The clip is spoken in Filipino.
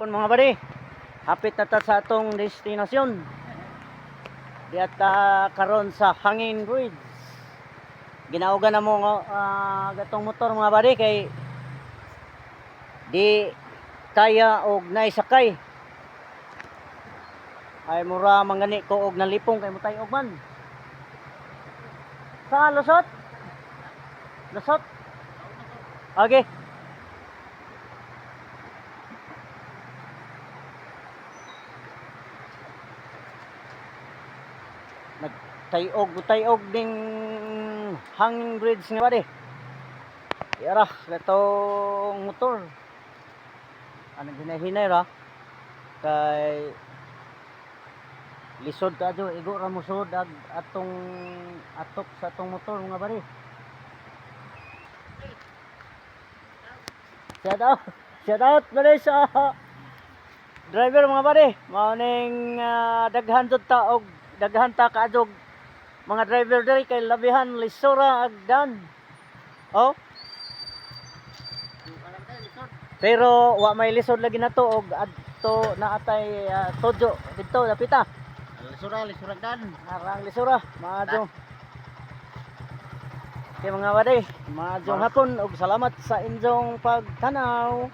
hapon mga bari. Hapit na ta sa atong destinasyon. Diat karon sa Hangin Bridge. Ginaugan na mo gatong motor mga bari kay di kaya og naisakay. Ay mura mangani ko og nalipong kay mutay og man. Sa lusot? Lusot? Okay. Nagtayog ding Hanging Bridge nga bari. Yara, itong motor. Ano hinay-hinay ra. Kay lisod ka jo, igo ra mo sud atong atok sa atong motor mga bari. Shout out bari sa driver mga bari. Mao ning daghan jud ta og daghan ta kaadog mga driver diri kay labihan lisura agdan. Oh. Pero wa may lisod lagi nato og adto na atay tudyo didto dapita. Lisura agdan. Arang lisura, maadyo. Kay mga bari, maadyo hapon og salamat sa inyong pagtanaw.